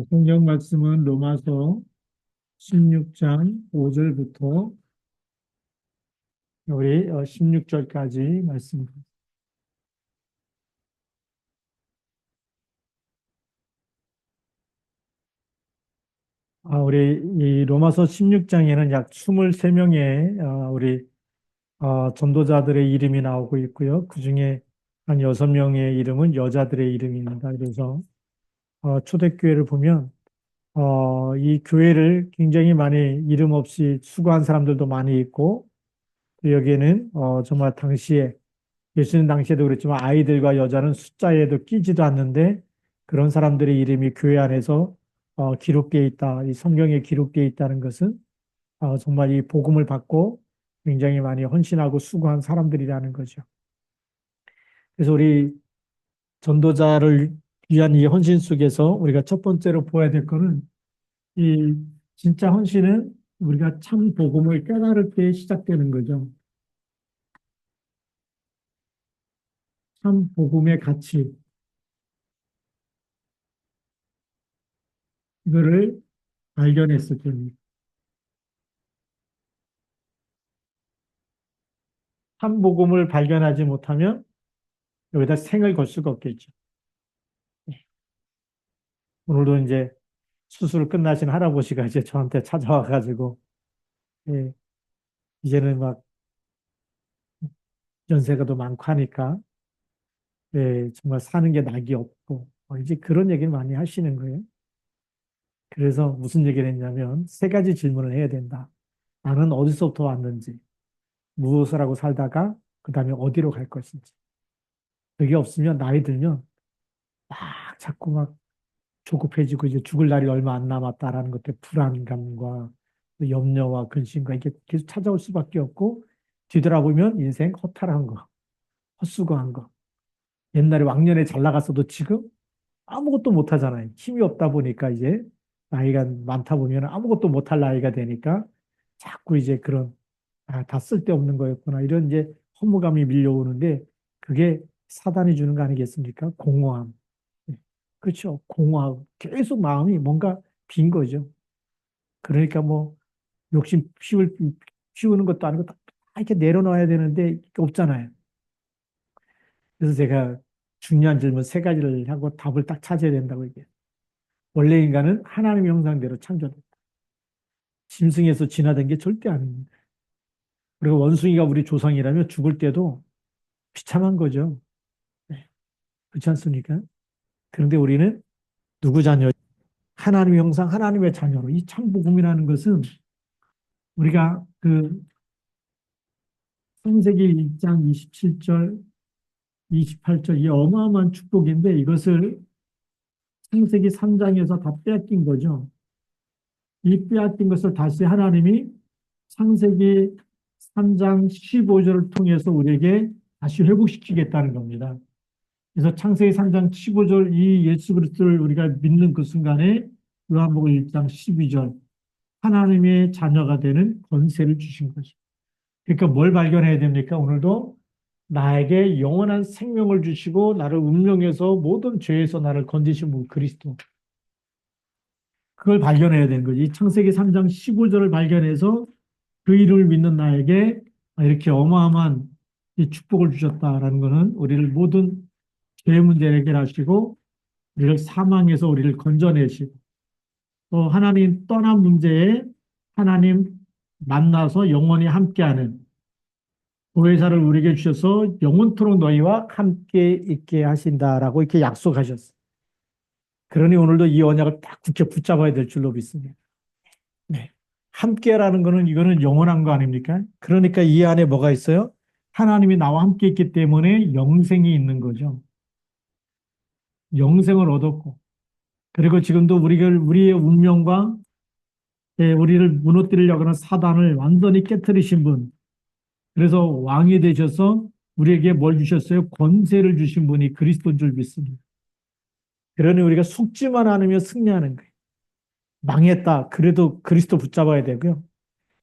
성경 말씀은 로마서 16장 5절부터 우리 16절까지 말씀입니다. 우리 이 로마서 16장에는 약 23명의 우리 전도자들의 이름이 나오고 있고요. 그중에 한 6명의 이름은 여자들의 이름입니다. 그래서 초대교회를 보면 이 교회를 굉장히 많이 이름 없이 수고한 사람들도 많이 있고, 또 여기에는 정말 당시에 예수님 당시에도 그랬지만 아이들과 여자는 숫자에도 끼지도 않는데 그런 사람들의 이름이 교회 안에서 기록되어 있다. 이 성경에 기록되어 있다는 것은 정말 이 복음을 받고 굉장히 많이 헌신하고 수고한 사람들이라는 거죠. 그래서 우리 전도자를 위한 이 헌신 속에서 우리가 첫 번째로 보아야 될 거는 이 진짜 헌신은 우리가 참 복음을 깨달을 때 시작되는 거죠. 참 복음의 가치, 이거를 발견했을 때입니다. 참 복음을 발견하지 못하면 여기다 생을 걸 수가 없겠죠. 오늘도 이제 수술 끝나신 할아버지가 이제 저한테 찾아와가지고, 예, 이제는 막 연세가 더 많고 하니까, 예, 정말 사는 게 낙이 없고, 이제 그런 얘기를 많이 하시는 거예요. 그래서 무슨 얘기를 했냐면, 세 가지 질문을 해야 된다. 나는 어디서부터 왔는지, 무엇을 하고 살다가, 그 다음에 어디로 갈 것인지. 그게 없으면 나이 들면 막 자꾸 막 조급해지고 이제 죽을 날이 얼마 안 남았다라는 것에 불안감과 염려와 근심과 이게 계속 찾아올 수밖에 없고 뒤돌아보면 인생 허탈한 거, 헛수고한 거. 옛날에 왕년에 잘 나갔어도 지금 아무것도 못 하잖아요. 힘이 없다 보니까 이제 나이가 많다 보면 아무것도 못할 나이가 되니까 자꾸 이제 그런 다 쓸데없는 거였구나 이런 이제 허무감이 밀려오는데 그게 사단이 주는 거 아니겠습니까? 공허함. 네. 그렇죠. 공허하고 계속 마음이 뭔가 빈 거죠. 그러니까 뭐 욕심 피우는 것도 아니고 다 이렇게 내려놔야 되는데 없잖아요. 그래서 제가 중요한 질문 세 가지를 하고 답을 딱 찾아야 된다고 얘기해요. 원래 인간은 하나님의 형상대로 창조됐다. 짐승에서 진화된 게 절대 아닙니다. 그리고 원숭이가 우리 조상이라면 죽을 때도 비참한 거죠. 네. 그렇지 않습니까? 그런데 우리는 누구 자녀? 하나님의 형상, 하나님의 자녀로. 이 참복음이라는 것은 우리가 그 창세기 1장 27절, 28절, 이 어마어마한 축복인데 이것을 창세기 3장에서 다 빼앗긴 거죠. 이 빼앗긴 것을 다시 하나님이 창세기 3장 15절을 통해서 우리에게 다시 회복시키겠다는 겁니다. 그래서 창세기 3장 15절 이 예수 그리스도를 우리가 믿는 그 순간에 요한복음 1장 12절 하나님의 자녀가 되는 권세를 주신 거죠. 그러니까 뭘 발견해야 됩니까? 오늘도 나에게 영원한 생명을 주시고 나를 운명에서 모든 죄에서 나를 건지신 분 그리스도. 그걸 발견해야 되는 거지. 이 창세기 3장 15절을 발견해서 그 이름을 믿는 나에게 이렇게 어마어마한 이 축복을 주셨다라는 것은 우리를 모든 죄의 문제를 해결하시고 우리를 사망에서 우리를 건져내시고 또 하나님 떠난 문제에 하나님 만나서 영원히 함께하는 보혜사를 우리에게 주셔서 영원토록 너희와 함께 있게 하신다라고 이렇게 약속하셨어요. 그러니 오늘도 이 언약을 딱 굳게 붙잡아야 될 줄로 믿습니다. 네. 함께라는 거는 이거는 영원한 거 아닙니까? 그러니까 이 안에 뭐가 있어요? 하나님이 나와 함께 있기 때문에 영생이 있는 거죠. 영생을 얻었고 그리고 지금도 우리의 운명과 우리를 무너뜨리려고 하는 사단을 완전히 깨뜨리신 분 그래서 왕이 되셔서 우리에게 뭘 주셨어요? 권세를 주신 분이 그리스도인 줄 믿습니다. 그러니 우리가 속지만 않으면 승리하는 거예요. 망했다. 그래도 그리스도 붙잡아야 되고요.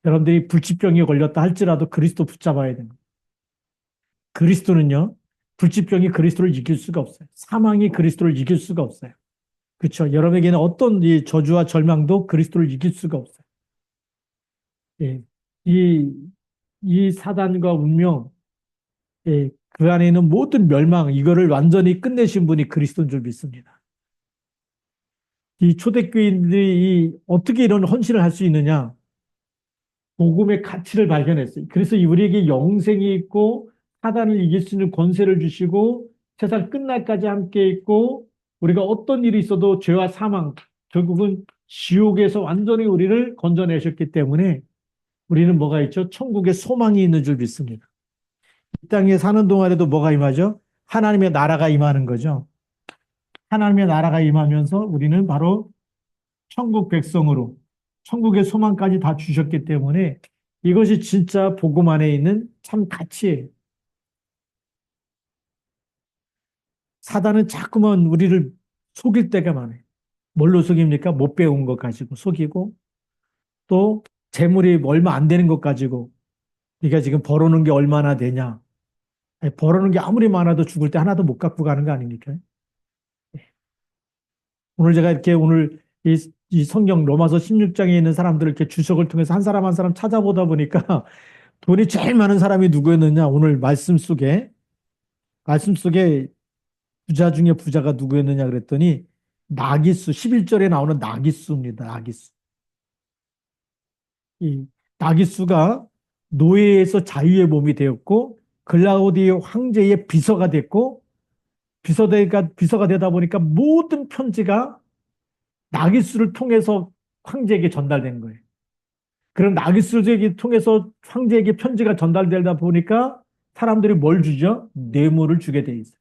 여러분들이 불치병에 걸렸다 할지라도 그리스도 붙잡아야 됩니다. 그리스도는요. 불치병이 그리스도를 이길 수가 없어요. 사망이 그리스도를 이길 수가 없어요. 그렇죠. 여러분에게는 어떤 이 저주와 절망도 그리스도를 이길 수가 없어요. 예. 이, 이 사단과 운명, 예. 그 안에 있는 모든 멸망, 이거를 완전히 끝내신 분이 그리스도인 줄 믿습니다. 이 초대교인들이 어떻게 이런 헌신을 할 수 있느냐? 복음의 가치를 발견했어요. 그래서 우리에게 영생이 있고 사단을 이길 수 있는 권세를 주시고 세상 끝날까지 함께 있고 우리가 어떤 일이 있어도 죄와 사망, 결국은 지옥에서 완전히 우리를 건져내셨기 때문에 우리는 뭐가 있죠? 천국에 소망이 있는 줄 믿습니다. 이 땅에 사는 동안에도 뭐가 임하죠? 하나님의 나라가 임하는 거죠. 하나님의 나라가 임하면서 우리는 바로 천국 백성으로 천국의 소망까지 다 주셨기 때문에 이것이 진짜 복음 안에 있는 참 가치예요. 사단은 자꾸만 우리를 속일 때가 많아요. 뭘로 속입니까? 못 배운 것 가지고 속이고 또 재물이 얼마 안 되는 것 가지고 네가 지금 벌어놓은 게 얼마나 되냐. 아니, 벌어놓은 게 아무리 많아도 죽을 때 하나도 못 갖고 가는 거 아닙니까? 오늘 제가 이렇게 오늘 이 성경 로마서 16장에 있는 사람들을 이렇게 주석을 통해서 한 사람 한 사람 찾아보다 보니까 돈이 제일 많은 사람이 누구였느냐? 오늘 말씀 속에 부자 중에 부자가 누구였느냐 그랬더니 나기수, 11절에 나오는 나기수입니다. 나기수. 이 나기수가 노예에서 자유의 몸이 되었고 글라우디오 황제의 비서가 됐고 비서가 되다 보니까 모든 편지가 나기수를 통해서 황제에게 전달된 거예요. 그럼 나기수에게 통해서 황제에게 편지가 전달되다 보니까 사람들이 뭘 주죠? 뇌물을 주게 돼 있어요.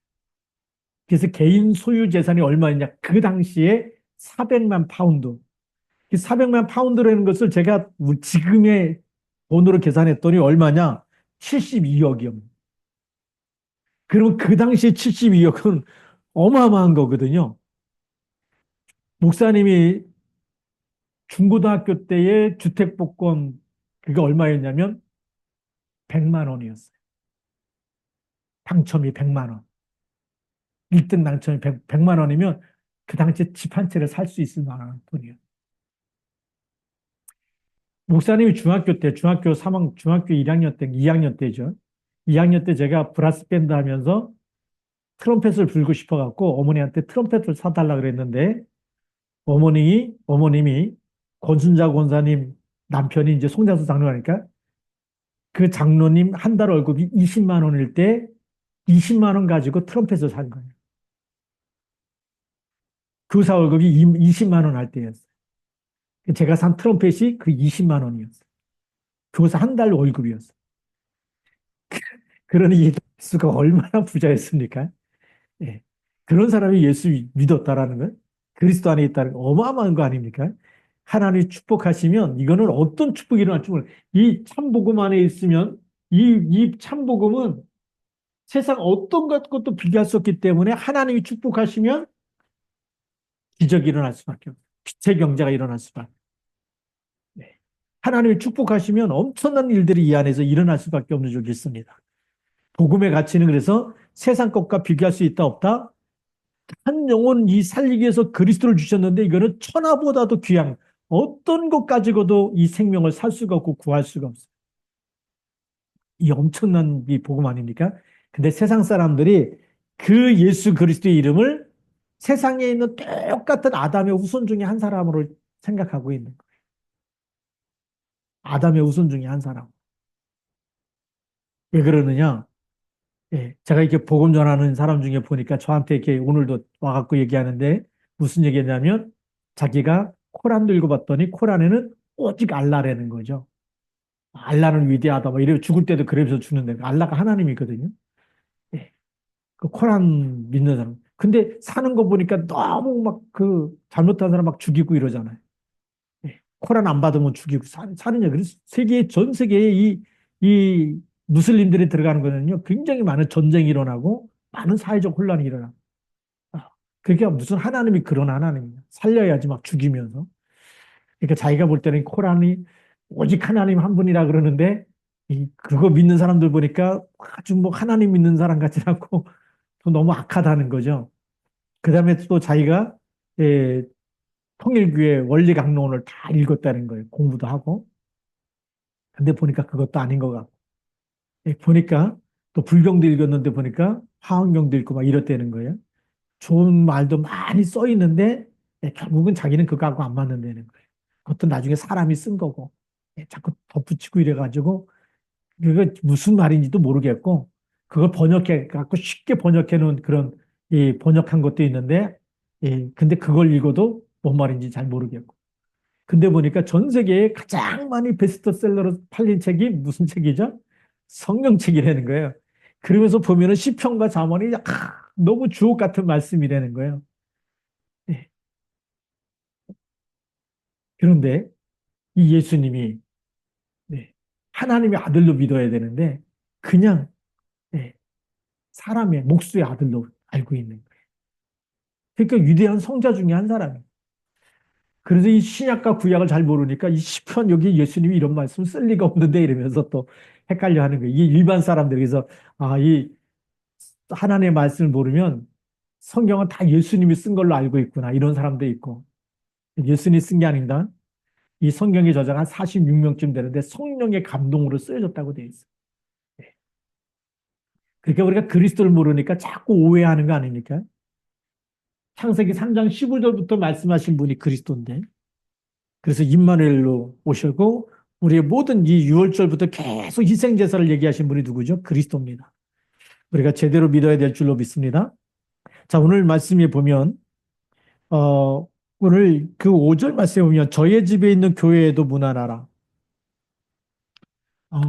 그래서 개인 소유 재산이 얼마였냐? 그 당시에 400만 파운드. 이 400만 파운드라는 것을 제가 지금의 돈으로 계산했더니 얼마냐? 72억이요. 그러면 그 당시에 72억은 어마어마한 거거든요. 목사님이 중고등학교 때의 주택복권 그게 얼마였냐면 100만 원이었어요. 당첨이 100만 원. 1등 당첨이 100만 원이면 그 당시에 집 한 채를 살 수 있을 만한 돈이에요. 목사님이 중학교 1학년 때, 2학년 때죠. 2학년 때 제가 브라스 밴드 하면서 트럼펫을 불고 싶어갖고 어머니한테 트럼펫을 사달라 그랬는데 어머님이 권순자 권사님 남편이 이제 송자수 장로니까 그 장로님 한 달 월급이 20만 원일 때 20만 원 가지고 트럼펫을 산 거예요. 교사 월급이 20만 원 할 때였어요. 제가 산 트럼펫이 그 20만 원이었어요. 교사 한 달 월급이었어요. 그러니 예수가 얼마나 부자였습니까? 예. 그런 사람이 예수 믿었다라는 건 그리스도 안에 있다는 건 어마어마한 거 아닙니까? 하나님이 축복하시면 이거는 어떤 축복이 일어날지 몰라요. 이 참복음 안에 있으면 이 참복음은 세상 어떤 것도 비교할 수 없기 때문에 하나님이 축복하시면 기적이 일어날 수밖에 없어요. 빛의 경제가 일어날 수밖에 없어요. 네. 하나님이 축복하시면 엄청난 일들이 이 안에서 일어날 수밖에 없는 줄 믿습니다. 복음의 가치는 그래서 세상 것과 비교할 수 있다 없다? 한 영혼 이 살리기 위해서 그리스도를 주셨는데 이거는 천하보다도 귀한 어떤 것 가지고도 이 생명을 살 수가 없고 구할 수가 없어요. 이 엄청난 이 복음 아닙니까? 근데 세상 사람들이 그 예수 그리스도의 이름을 세상에 있는 똑같은 아담의 후손 중에 한 사람으로 생각하고 있는 거예요. 아담의 후손 중에 한 사람. 왜 그러느냐? 예, 제가 이렇게 복음 전하는 사람 중에 보니까 저한테 이렇게 오늘도 와갖고 얘기하는데 무슨 얘기냐면 자기가 코란도 읽어봤더니 코란에는 오직 알라라는 거죠. 알라는 위대하다. 뭐 이래 죽을 때도 그러면서 죽는데 알라가 하나님이거든요. 예, 그 코란 믿는 사람. 근데 사는 거 보니까 너무 막 그 잘못한 사람 막 죽이고 이러잖아요. 예, 코란 안 받으면 죽이고 사느냐. 그래서 전 세계에 이 무슬림들이 들어가는 거는요, 굉장히 많은 전쟁이 일어나고, 많은 사회적 혼란이 일어나고. 그게 무슨 하나님이 그런 하나님이냐. 살려야지 막 죽이면서. 그러니까 자기가 볼 때는 코란이 오직 하나님 한 분이라 그러는데, 그거 믿는 사람들 보니까 아주 뭐 하나님 믿는 사람 같지 않고, 또 너무 악하다는 거죠. 그 다음에 또 자기가 예, 통일교회 원리 강론을 다 읽었다는 거예요. 공부도 하고. 근데 보니까 그것도 아닌 것 같고. 예, 보니까 또 불경도 읽었는데 보니까 화엄경도 읽고 막 이렇다는 거예요. 좋은 말도 많이 써 있는데 예, 결국은 자기는 그거하고 안 맞는다는 거예요. 그것도 나중에 사람이 쓴 거고. 예, 자꾸 덧붙이고 이래가지고 그거 무슨 말인지도 모르겠고 그걸 번역해 갖고 쉽게 번역해 놓은 그런 이 번역한 것도 있는데 예, 근데 그걸 읽어도 뭔 말인지 잘 모르겠고. 근데 보니까 전 세계에 가장 많이 베스트셀러로 팔린 책이 무슨 책이죠? 성경책이라는 거예요. 그러면서 보면은 시편과 잠언이 너무 주옥 같은 말씀이라는 거예요. 예. 그런데 이 예수님이 네, 하나님의 아들로 믿어야 되는데 그냥 네, 사람의 목수의 아들로 알고 있는 거예요. 그러니까 위대한 성자 중에 한 사람이에요. 그래서 이 신약과 구약을 잘 모르니까 이 시편 여기 예수님이 이런 말씀 쓸 리가 없는데 이러면서 또 헷갈려 하는 거예요. 이 일반 사람들. 그래서 이 하나님의 말씀을 모르면 성경은 다 예수님이 쓴 걸로 알고 있구나. 이런 사람도 있고. 예수님이 쓴 게 아닌가? 이 성경의 저자가 한 46명쯤 되는데 성령의 감동으로 쓰여졌다고 되어 있어요. 네. 그러니까 우리가 그리스도를 모르니까 자꾸 오해하는 거 아닙니까? 창세기 3장 15절부터 말씀하신 분이 그리스도인데 그래서 임마누엘로 오셨고 우리의 모든 이 6월절부터 계속 희생제사를 얘기하신 분이 누구죠? 그리스도입니다. 우리가 제대로 믿어야 될 줄로 믿습니다. 자, 오늘 말씀에 보면 오늘 그 5절 말씀에 보면 저의 집에 있는 교회에도 문안하라. 어,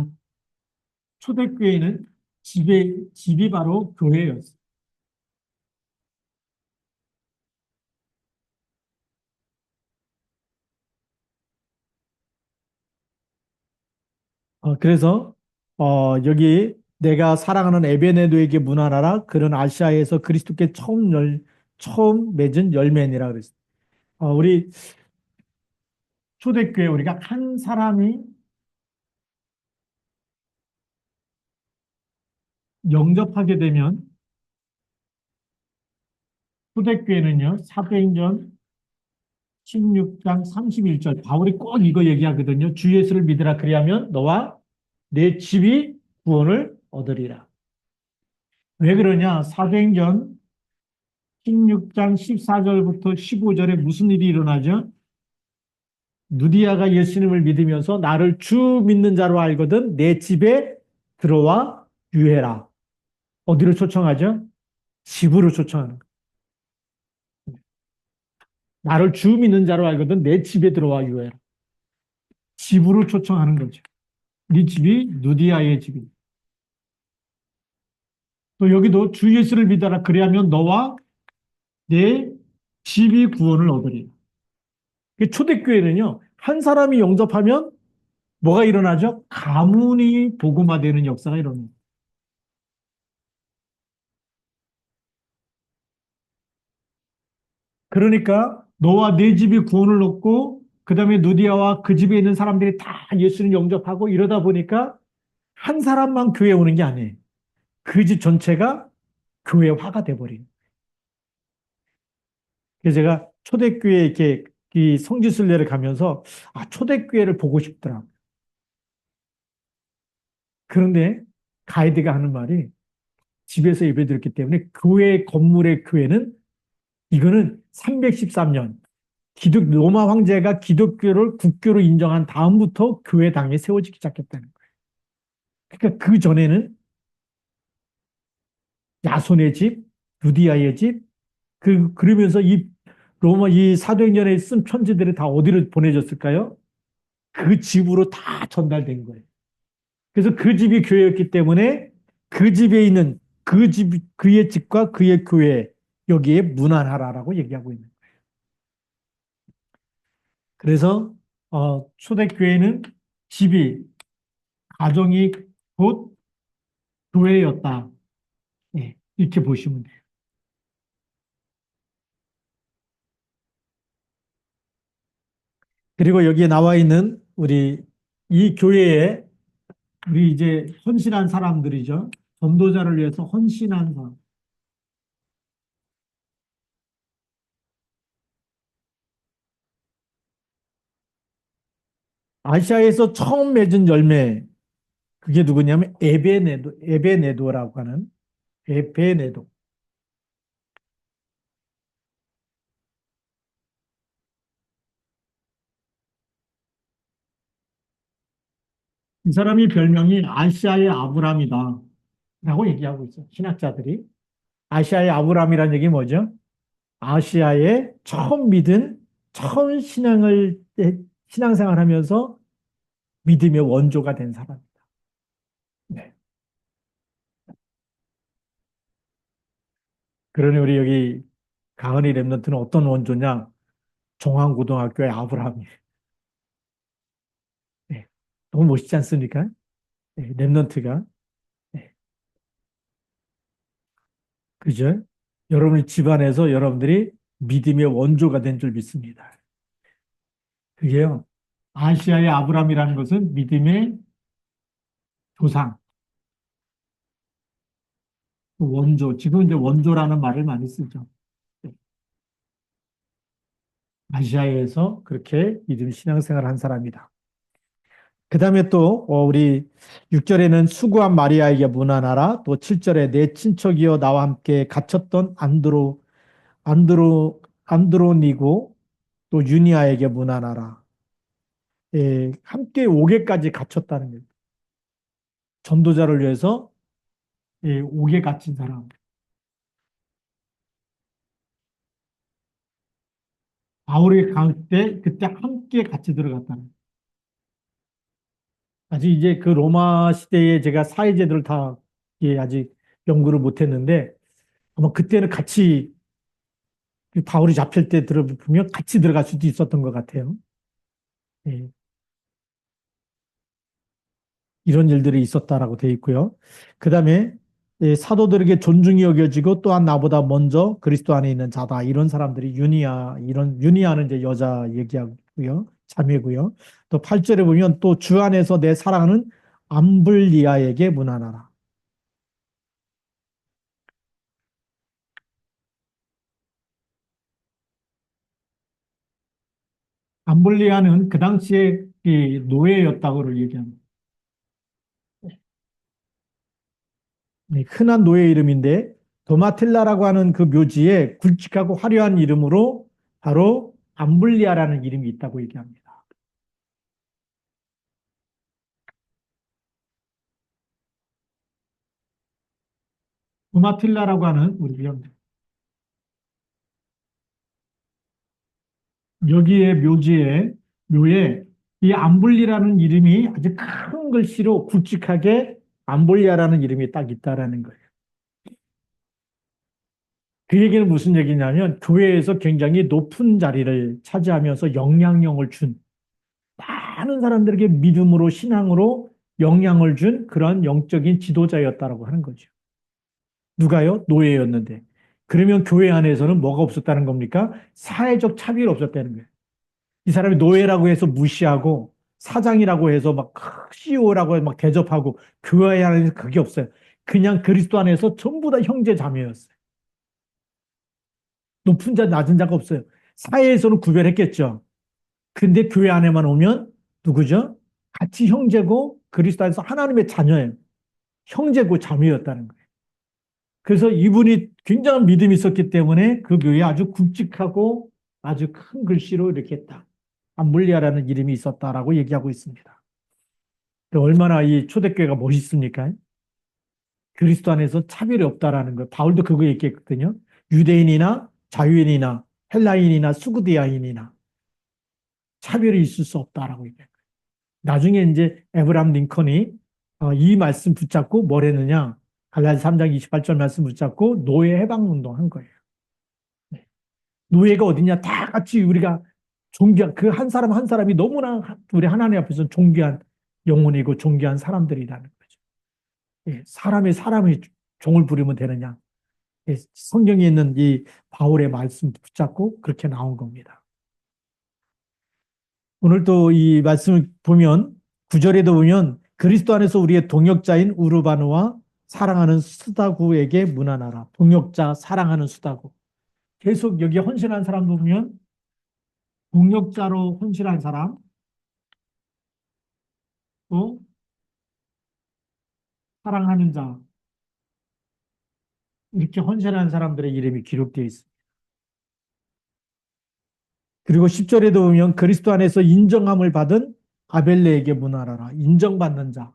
초대교회는 집이 바로 교회였어요. 그래서 여기 내가 사랑하는 에베네도에게 문안하라. 그런 아시아에서 그리스도께 처음 맺은 열매니라 그랬어요. 우리 초대교회 우리가 한 사람이 영접하게 되면 초대교회는요 사도행전 16장 31절 바울이 꼭 이거 얘기하거든요. 주 예수를 믿으라 그리하면 너와 내 집이 구원을 얻으리라. 왜 그러냐? 사도행전 16장 14절부터 15절에 무슨 일이 일어나죠? 누디아가 예수님을 믿으면서 나를 주 믿는 자로 알거든 내 집에 들어와 유해라. 어디로 초청하죠? 집으로 초청하는 거예요. 나를 주 믿는 자로 알거든 내 집에 들어와 유해라. 집으로 초청하는 거죠. 네 집이 누디아의 집이. 또 여기도 주 예수를 믿어라. 그리하면 너와 내 집이 구원을 얻으리. 초대교회는요, 한 사람이 영접하면 뭐가 일어나죠? 가문이 복음화되는 역사가 일어납니다. 그러니까 너와 내 집이 구원을 얻고 그 다음에 누디아와 그 집에 있는 사람들이 다 예수를 영접하고 이러다 보니까 한 사람만 교회 오는 게 아니에요. 그 집 전체가 교회화가 돼버린. 그래서 제가 초대교회 이렇게 이 성지순례를 가면서 초대교회를 보고 싶더라. 그런데 가이드가 하는 말이 집에서 예배드렸기 때문에 교회 건물의 교회는 이거는 313년 로마 황제가 기독교를 국교로 인정한 다음부터 교회당에 세워지기 시작했다는 거예요. 그러니까 그 전에는 야손의 집, 루디아의 집, 그러면서 이 로마 이 사도행전에 쓴 편지들이 다 어디로 보내졌을까요? 그 집으로 다 전달된 거예요. 그래서 그 집이 교회였기 때문에 그 집에 있는 그의 집과 그의 교회 여기에 문안하라라고 얘기하고 있는 거예요. 그래서 초대교회는 집이 가정이 곧 교회였다. 예, 이렇게 보시면 돼요. 그리고 여기에 나와 있는 우리 이 교회에 우리 이제 헌신한 사람들이죠. 전도자를 위해서 헌신한 사람. 아시아에서 처음 맺은 열매, 그게 누구냐면 에베네도라고 하는 에베네도. 이 사람이 별명이 아시아의 아브람이다. 라고 얘기하고 있어요. 신학자들이. 아시아의 아브람이라는 얘기 뭐죠? 아시아에 처음 믿은, 처음 신앙생활 하면서 믿음의 원조가 된 사람이다. 네. 그러니 우리 여기 가은이 랩런트는 어떤 원조냐? 종안고등학교의 아브라함이. 네. 너무 멋있지 않습니까? 네. 랩런트가. 네. 그죠? 여러분의 집안에서 여러분들이 믿음의 원조가 된 줄 믿습니다. 그게요. 아시아의 아브라함이라는 것은 믿음의 조상, 원조. 지금 이제 원조라는 말을 많이 쓰죠. 네. 아시아에서 그렇게 믿음 신앙생활을 한 사람이다. 그 다음에 또, 우리 6절에는 수고한 마리아에게 문안하라. 또 7절에 내 친척이여 나와 함께 갇혔던 안드로니고 또 유니아에게 문안하라. 예, 함께 옥에까지 갇혔다는 거예요. 전도자를 위해서 예, 옥에 갇힌 사람. 바울이 갈 때, 그때 함께 같이 들어갔다는 거예요. 아직 이제 그 로마 시대에 제가 사회제도를 다 예, 아직 연구를 못했는데 아마 그때는 같이 바울이 잡힐 때 들어보면 같이 들어갈 수도 있었던 것 같아요. 예, 이런 일들이 있었다라고 되어 있고요. 그 다음에 사도들에게 존중이 여겨지고 또한 나보다 먼저 그리스도 안에 있는 자다. 이런 사람들이 유니아는 이제 여자 얘기하고요. 자매고요. 또 8절에 보면 또 주 안에서 내 사랑하는 암블리아에게 문안하라. 암블리아는 그 당시에 이 노예였다고 얘기합니다. 네, 흔한 노예 이름인데 도마틸라라고 하는 그 묘지에 굵직하고 화려한 이름으로 바로 암블리아라는 이름이 있다고 얘기합니다. 도마틸라라고 하는 우리 여기에 묘에 이 암블리라는 이름이 아주 큰 글씨로 굵직하게 암블리아라는 이름이 딱 있다라는 거예요. 그 얘기는 무슨 얘기냐면 교회에서 굉장히 높은 자리를 차지하면서 영향력을 준 많은 사람들에게 믿음으로 신앙으로 영향을 준 그런 영적인 지도자였다라고 하는 거죠. 누가요? 노예였는데. 그러면 교회 안에서는 뭐가 없었다는 겁니까? 사회적 차별이 없었다는 거예요. 이 사람이 노예라고 해서 무시하고 사장이라고 해서 막 CEO라고 해서 막 대접하고 교회 안에서 그게 없어요. 그냥 그리스도 안에서 전부 다 형제 자매였어요. 높은 자 낮은 자가 없어요. 사회에서는 구별했겠죠. 근데 교회 안에만 오면 누구죠? 같이 형제고 그리스도 안에서 하나님의 자녀예요. 형제고 자매였다는 거예요. 그래서 이분이 굉장한 믿음이 있었기 때문에 그 교회에 아주 굵직하고 아주 큰 글씨로 이렇게 딱 암블리아라는 이름이 있었다라고 얘기하고 있습니다. 얼마나 이 초대교회가 멋있습니까? 그리스도 안에서 차별이 없다라는 거예요. 바울도 그거 얘기했거든요. 유대인이나 자유인이나 헬라인이나 수구디아인이나 차별이 있을 수 없다라고 얘기해요. 나중에 이제 에브람 링컨이 이 말씀 붙잡고 뭘 했느냐? 갈라디아 3장 28절 말씀 붙잡고 노예 해방 운동 한 거예요. 네. 노예가 어디냐? 다 같이 우리가 존귀한 그 한 사람 한 사람이 너무나 우리 하나님 앞에서 존귀한 영혼이고 존귀한 사람들이라는 거죠. 예, 사람이 종을 부리면 되느냐? 예, 성경에 있는 이 바울의 말씀 붙잡고 그렇게 나온 겁니다. 오늘 또 이 말씀을 보면 구절에도 보면 그리스도 안에서 우리의 동역자인 우르바누와 사랑하는 수다구에게 문안하라. 동역자, 사랑하는 수다구. 계속 여기 헌신한 사람도 보면 동역자로 헌신한 사람, 또 사랑하는 자, 이렇게 헌신하는 사람들의 이름이 기록되어 있습니다. 그리고 10절에도 보면 그리스도 안에서 인정함을 받은 아벨레에게 문하라라. 인정받는 자.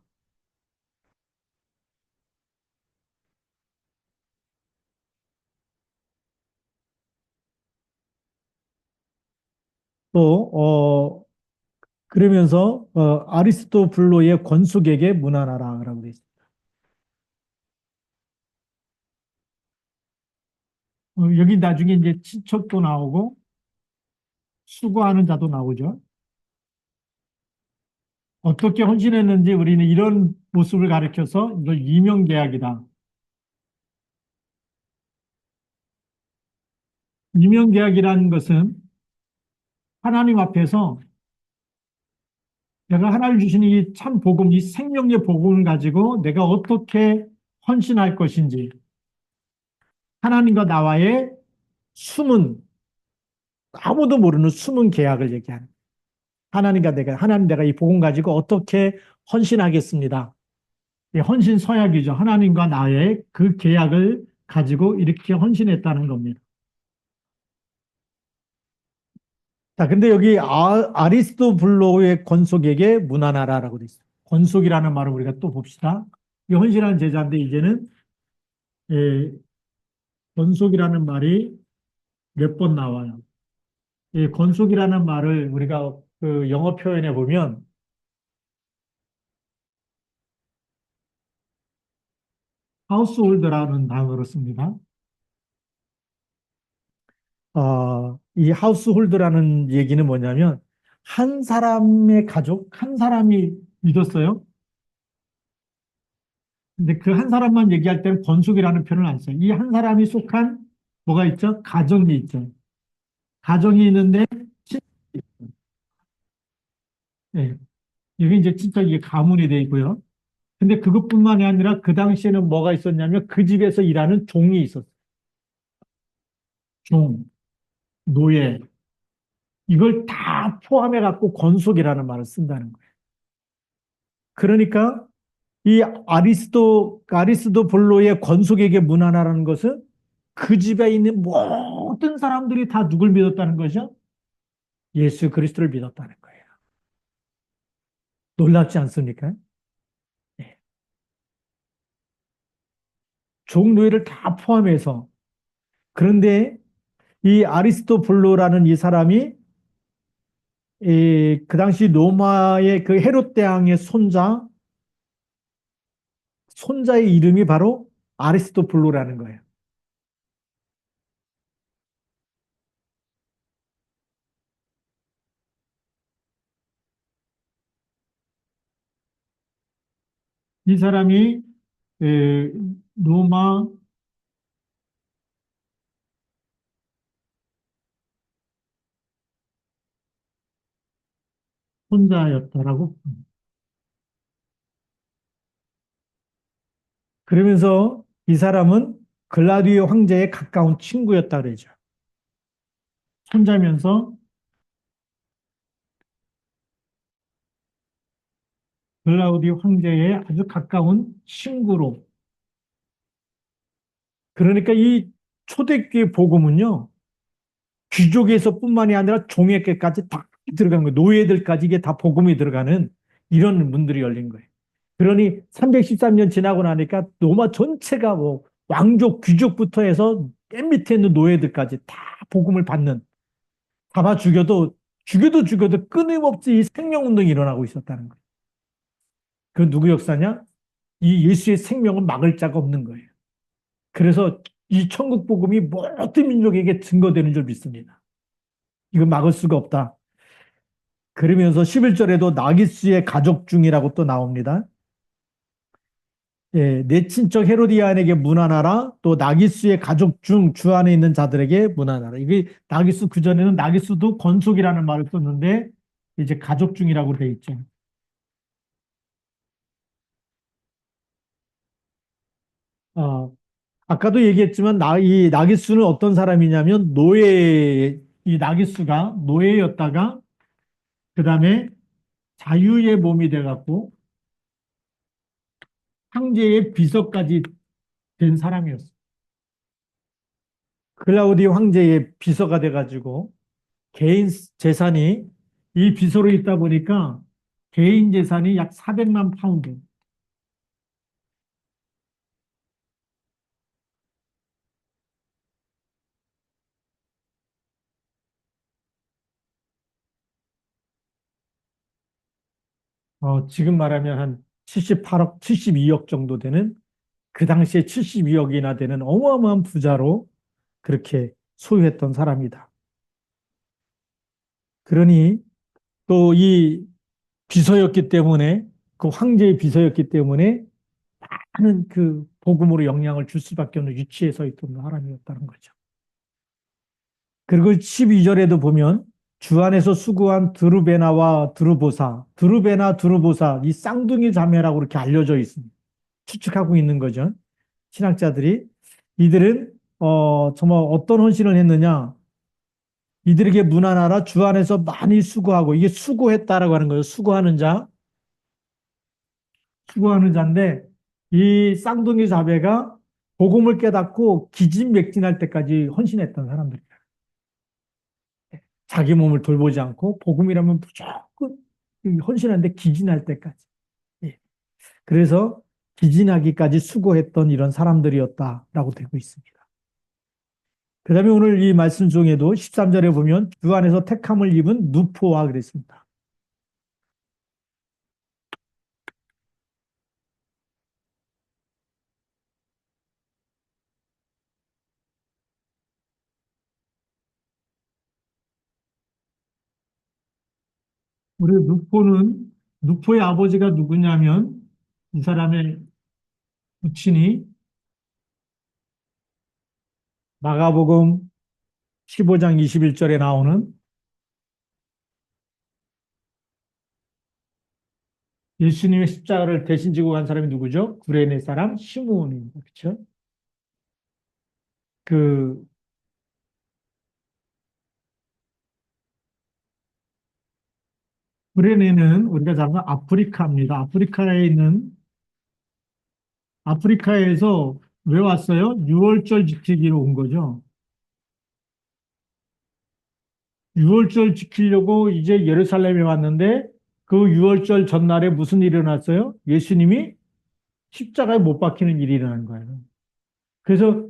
또, 그러면서, 아리스토블로의 권속에게 문하라라. 라고 되어 있습니다. 여기 나중에 이제 친척도 나오고, 수고하는 자도 나오죠. 어떻게 헌신했는지 우리는 이런 모습을 가리켜서 이걸 이명계약이다. 이명계약이라는 것은 하나님 앞에서 내가 하나님 주신 이 참 복음, 이 생명의 복음을 가지고 내가 어떻게 헌신할 것인지 하나님과 나와의 숨은 아무도 모르는 숨은 계약을 얘기하는 하나님 내가 이 복음 가지고 어떻게 헌신하겠습니다. 이 헌신 서약이죠. 하나님과 나의 그 계약을 가지고 이렇게 헌신했다는 겁니다. 자, 근데 여기 아리스토블로의 권속에게 문하나라라고 돼 있어요. 권속이라는 말을 우리가 또 봅시다. 이 헌신하는 제자인데 이제는 예, 권속이라는 말이 몇 번 나와요. 이 권속이라는 말을 우리가 그 영어 표현에 보면 하우스홀드라는 단어로 씁니다. 이 하우스홀드라는 얘기는 뭐냐면 한 사람의 가족, 한 사람이 믿었어요. 근데 그 한 사람만 얘기할 때는 권속이라는 표현을 안 써요. 이 한 사람이 속한 뭐가 있죠? 가정이 있죠. 가정이 있는데 예, 여기 이제 진짜 이게 가문이 돼 있고요. 근데 그것뿐만이 아니라 그 당시에는 뭐가 있었냐면 그 집에서 일하는 종이 있었어요. 종, 노예. 이걸 다 포함해 갖고 권속이라는 말을 쓴다는 거예요. 그러니까 이 아리스도 볼로의 권속에게 문하나라는 것은 그 집에 있는 모든 사람들이 다 누굴 믿었다는 거죠? 예수 그리스도를 믿었다는 거예요. 놀랍지 않습니까? 네. 종노예를 다 포함해서 그런데 이 아리스토블로라는 이 사람이 그 당시 로마의 그 헤롯 대왕의 손자의 이름이 바로 아리스토블로라는 거예요. 이 사람이 에, 로마 손자였다라고. 그러면서 이 사람은 글라디오 황제의 가까운 친구였다 그러죠. 손자면서 글라우디오 황제의 아주 가까운 친구로. 그러니까 이 초대교회 복음은요, 귀족에서뿐만이 아니라 종에게까지 다 들어간 거예요. 노예들까지 이게 다 복음이 들어가는 이런 문들이 열린 거예요. 그러니 313년 지나고 나니까 로마 전체가 뭐 왕족, 귀족부터 해서 맨 밑에 있는 노예들까지 다 복음을 받는, 잡아 죽여도 끊임없이 이 생명운동이 일어나고 있었다는 거예요. 그 누구 역사냐? 이 예수의 생명은 막을 자가 없는 거예요. 그래서 이 천국 복음이 모든 민족에게 증거되는 줄 믿습니다. 이거 막을 수가 없다. 그러면서 11절에도 나기스의 가족 중이라고 또 나옵니다. 예, 내 친척 헤로디안에게 문안하라. 또 나기스의 가족 중 주 안에 있는 자들에게 문안하라. 이게 나기스 그전에는 나기스도 건속이라는 말을 썼는데 이제 가족 중이라고 돼 있죠. 어, 아까도 얘기했지만 이 나기스는 어떤 사람이냐면 이 나기스가 노예였다가 그다음에 자유의 몸이 돼갖고 황제의 비서까지 된 사람이었어요. 클라우디 황제의 비서가 돼가지고 개인 재산이 이 비서로 있다 보니까 개인 재산이 약 400만 파운드. 지금 말하면 한 78억, 72억 정도 되는 그 당시에 72억이나 되는 어마어마한 부자로 그렇게 소유했던 사람이다. 그러니 또 이 비서였기 때문에 그 황제의 비서였기 때문에 많은 그 복음으로 영향을 줄 수밖에 없는 위치에 서 있던 사람이었다는 거죠. 그리고 12절에도 보면 주 안에서 수고한 드루베나와 드루보사, 드루베나, 드루보사, 이 쌍둥이 자매라고 이렇게 알려져 있습니다. 추측하고 있는 거죠. 신학자들이. 이들은, 정말 어떤 헌신을 했느냐. 이들에게 문안하라 주 안에서 많이 수고하고, 이게 수고했다라고 하는 거예요. 수고하는 자. 수고하는 자인데, 이 쌍둥이 자매가 복음을 깨닫고 기진맥진할 때까지 헌신했던 사람들이에요. 자기 몸을 돌보지 않고 복음이라면 무조건 헌신하는데 기진할 때까지. 예. 그래서 기진하기까지 수고했던 이런 사람들이었다라고 되고 있습니다. 그 다음에 오늘 이 말씀 중에도 13절에 보면 주 안에서 택함을 입은 누포와 그랬습니다. 우리 누포의 아버지가 누구냐면 이 사람의 부친이 마가복음 15장 21절에 나오는 예수님의 십자가를 대신 지고 간 사람이 누구죠? 구레네 사람 시므온입니다. 그렇죠? 그 구레네는 우리가 잘 아는 아프리카입니다. 아프리카에서 왜 왔어요? 유월절 지키기로 온 거죠. 유월절 지키려고 이제 예루살렘에 왔는데 그 유월절 전날에 무슨 일이 일어났어요? 예수님이 십자가에 못 박히는 일이 일어난 거예요. 그래서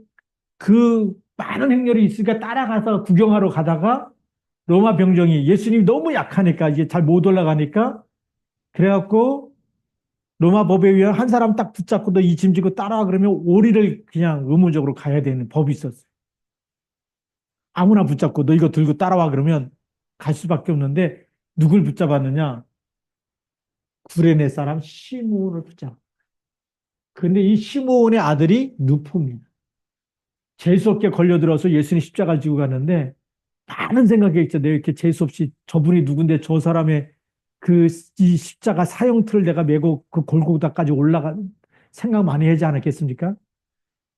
그 많은 행렬이 있으니까 따라가서 구경하러 가다가 로마 병정이 예수님이 너무 약하니까 이게 잘 못 올라가니까 그래갖고 로마 법에 의한 한 사람 딱 붙잡고 너 이 짐 지고 따라와 그러면 오리를 그냥 의무적으로 가야 되는 법이 있었어요. 아무나 붙잡고 너 이거 들고 따라와 그러면 갈 수밖에 없는데 누굴 붙잡았느냐? 구레네 사람 시므온을 붙잡아. 근데 이 시므온의 아들이 누포입니다. 재수 없게 걸려들어서 예수님 십자가 지고 가는데 많은 생각이 있죠. 내가 이렇게 재수 없이 저분이 누군데 저 사람의 그 이 십자가 사형틀을 내가 메고 그 골고다까지 올라가 생각 많이 하지 않았겠습니까?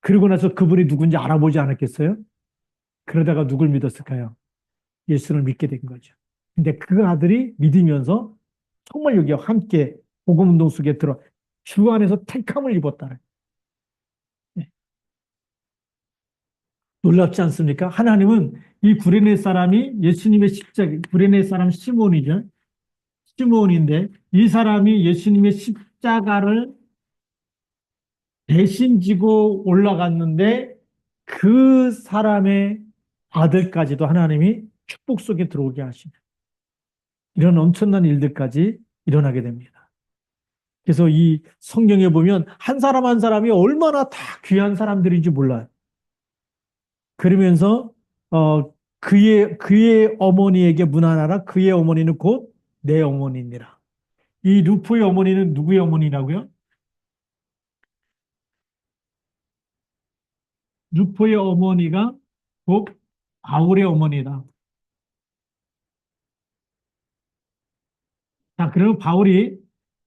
그러고 나서 그분이 누군지 알아보지 않았겠어요? 그러다가 누굴 믿었을까요? 예수를 믿게 된 거죠. 근데 그 아들이 믿으면서 정말 여기 함께 복음 운동 속에 들어 주 안에서 택함을 입었다는. 네. 놀랍지 않습니까? 하나님은 이 구레네 사람이 예수님의 십자가, 구레네 사람 시몬이죠. 시몬인데 이 사람이 예수님의 십자가를 대신 지고 올라갔는데 그 사람의 아들까지도 하나님이 축복 속에 들어오게 하시는 이런 엄청난 일들까지 일어나게 됩니다. 그래서 이 성경에 보면 한 사람 한 사람이 얼마나 다 귀한 사람들인지 몰라요. 그러면서 그의 어머니에게 문안하라. 그의 어머니는 곧 내 어머니니라. 이 루포의 어머니는 누구의 어머니라고요? 루포의 어머니가 곧 바울의 어머니다. 자, 그리고 바울이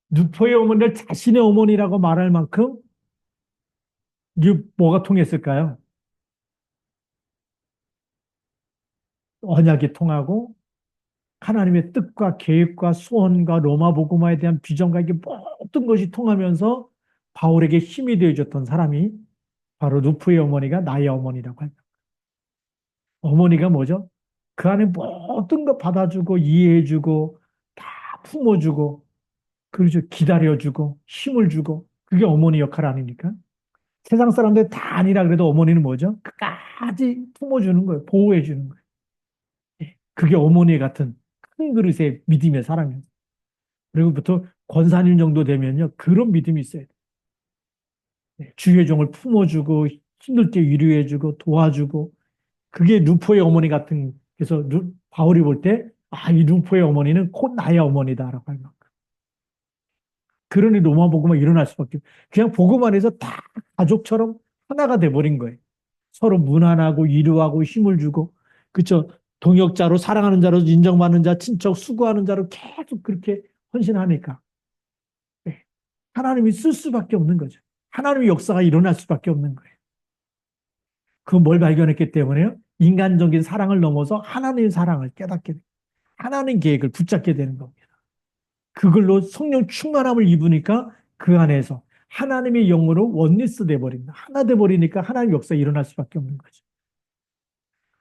루포의 어머니를 자신의 어머니라고 말할 만큼 이게 뭐가 통했을까요? 언약이 통하고 하나님의 뜻과 계획과 소원과 로마 복음화에 대한 비전과 이게 모든 것이 통하면서 바울에게 힘이 되어줬던 사람이 바로 루프의 어머니가 나의 어머니라고 합니다. 어머니가 뭐죠? 그 안에 모든 거 받아주고 이해해주고 다 품어주고 그리고 기다려주고 힘을 주고 그게 어머니 역할 아닙니까? 세상 사람들 다 아니라 그래도 어머니는 뭐죠? 끝까지 품어주는 거예요. 보호해주는 거예요. 예, 그게 어머니 같은 큰 그릇의 믿음의 사랑이에요. 그리고부터 권사님 정도 되면요. 그런 믿음이 있어야 돼요. 예, 주의 종을 품어주고 힘들 때 위로해주고 도와주고 그게 루포의 어머니 같은 그래서 바울이 볼 때 아, 이 루포의 어머니는 곧 나의 어머니다라고 하는 거예요. 그러니 로마 복음만 일어날 수밖에 없어요. 그냥 복음 안에서 다 가족처럼 하나가 돼버린 거예요. 서로 문안하고 위로하고 힘을 주고 그렇죠. 동역자로 사랑하는 자로 인정받는 자, 친척 수고하는 자로 계속 그렇게 헌신하니까 네. 하나님이 쓸 수밖에 없는 거죠. 하나님의 역사가 일어날 수밖에 없는 거예요. 그 뭘 발견했기 때문에요? 인간적인 사랑을 넘어서 하나님의 사랑을 깨닫게 돼요. 하나님 계획을 붙잡게 되는 겁니다. 그걸로 성령 충만함을 입으니까 그 안에서 하나님의 영으로 원리스 돼버린다. 하나 돼버리니까 하나님의 역사가 일어날 수밖에 없는 거죠.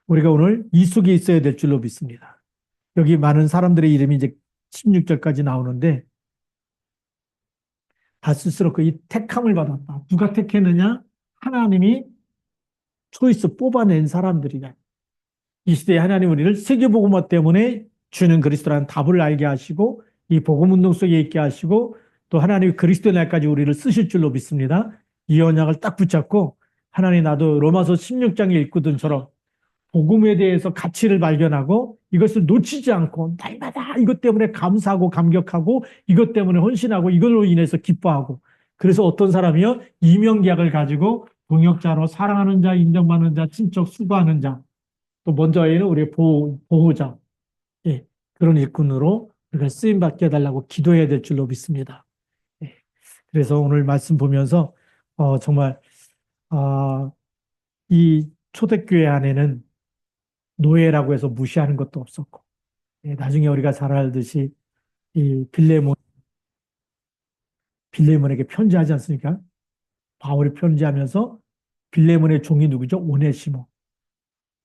우리가 오늘 이 속에 있어야 될 줄로 믿습니다. 여기 많은 사람들의 이름이 이제 16절까지 나오는데 다 스스로 그 이 택함을 받았다. 누가 택했느냐? 하나님이 초이스 뽑아낸 사람들이다. 이 시대에 하나님 우리를 세계복음화 때문에 주는 그리스도라는 답을 알게 하시고 이 복음운동 속에 있게 하시고 또 하나님이 그리스도의 날까지 우리를 쓰실 줄로 믿습니다. 이 언약을 딱 붙잡고 하나님 나도 로마서 16장의 일꾼들처럼 복음에 대해서 가치를 발견하고 이것을 놓치지 않고 날마다 이것 때문에 감사하고 감격하고 이것 때문에 헌신하고 이걸로 인해서 기뻐하고 그래서 어떤 사람이요 이명계약을 가지고 동역자로 사랑하는 자, 인정받는 자, 친척 수고하는 자 또 먼저에는 우리 보호자 예, 그런 일꾼으로 우리가 쓰임 받게 해달라고 기도해야 될 줄로 믿습니다. 예, 그래서 오늘 말씀 보면서 정말 이 초대교회 안에는 노예라고 해서 무시하는 것도 없었고 예, 나중에 우리가 잘 알듯이 이 빌레몬에게 편지하지 않습니까? 바울이 편지하면서 빌레몬의 종이 누구죠? 오네시모.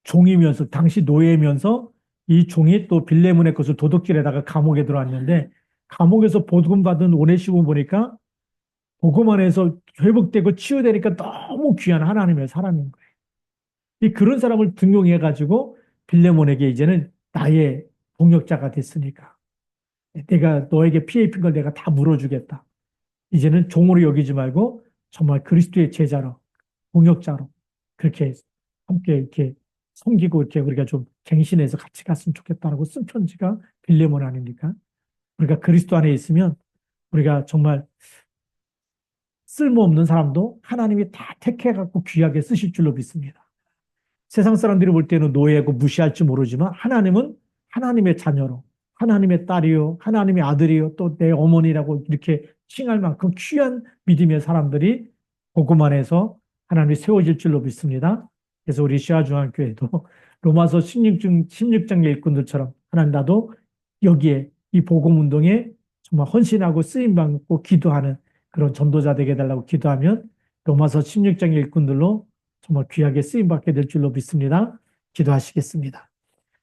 종이면서 당시 노예면서 이 종이 또 빌레몬의 것을 도둑질에다가 감옥에 들어왔는데 감옥에서 보금 받은 오네시모 보니까 복음 안에서 회복되고 치유되니까 너무 귀한 하나님의 사람인 거예요. 이 그런 사람을 등용해 가지고 빌레몬에게 이제는 나의 동역자가 됐으니까 내가 너에게 피해 입힌 걸 내가 다 물어주겠다. 이제는 종으로 여기지 말고 정말 그리스도의 제자로 동역자로 그렇게 함께 이렇게 섬기고 이렇게 우리가 좀 갱신해서 같이 갔으면 좋겠다라고 쓴 편지가 빌레몬 아닙니까? 우리가 그리스도 안에 있으면 우리가 정말 쓸모없는 사람도 하나님이 다 택해갖고 귀하게 쓰실 줄로 믿습니다. 세상 사람들이 볼 때는 노예고 무시할지 모르지만 하나님은 하나님의 자녀로 하나님의 딸이요 하나님의 아들이요 또 내 어머니라고 이렇게 칭할 만큼 귀한 믿음의 사람들이 복음 안에서 하나님이 세워질 줄로 믿습니다. 그래서 우리 시아중앙교회도 로마서 16장의 일꾼들처럼 하나님 나도 여기에 이 복음 운동에 정말 헌신하고 쓰임받고 기도하는 그런 전도자 되게 해달라고 기도하면 로마서 16장의 일꾼들로 정말 귀하게 쓰임받게 될 줄로 믿습니다. 기도하시겠습니다.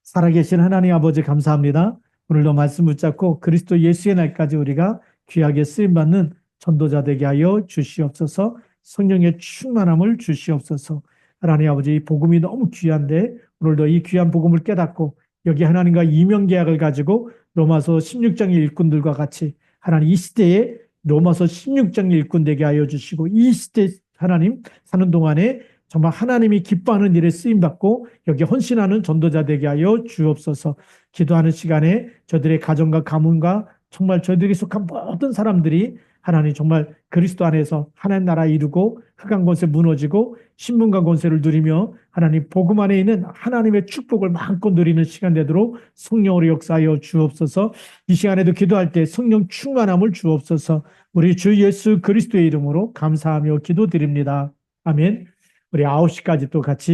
살아계신 하나님 아버지 감사합니다. 오늘도 말씀 붙잡고 그리스도 예수의 날까지 우리가 귀하게 쓰임받는 전도자 되게 하여 주시옵소서. 성령의 충만함을 주시옵소서. 하나님 아버지 이 복음이 너무 귀한데 오늘도 이 귀한 복음을 깨닫고 여기 하나님과 이명계약을 가지고 로마서 16장의 일꾼들과 같이 하나님 이 시대에 로마서 16장의 일꾼 되게 하여 주시고 이 시대 하나님 사는 동안에 정말 하나님이 기뻐하는 일에 쓰임받고 여기 헌신하는 전도자 되게 하여 주옵소서. 기도하는 시간에 저들의 가정과 가문과 정말 저희들이 속한 모든 사람들이 하나님 정말 그리스도 안에서 하나님 나라 이루고 흑암 권세 무너지고 신문과 권세를 누리며 하나님 복음 안에 있는 하나님의 축복을 마음껏 누리는 시간 되도록 성령으로 역사하여 주옵소서. 이 시간에도 기도할 때 성령 충만함을 주옵소서. 우리 주 예수 그리스도의 이름으로 감사하며 기도드립니다. 아멘. 우리 9시까지 또 같이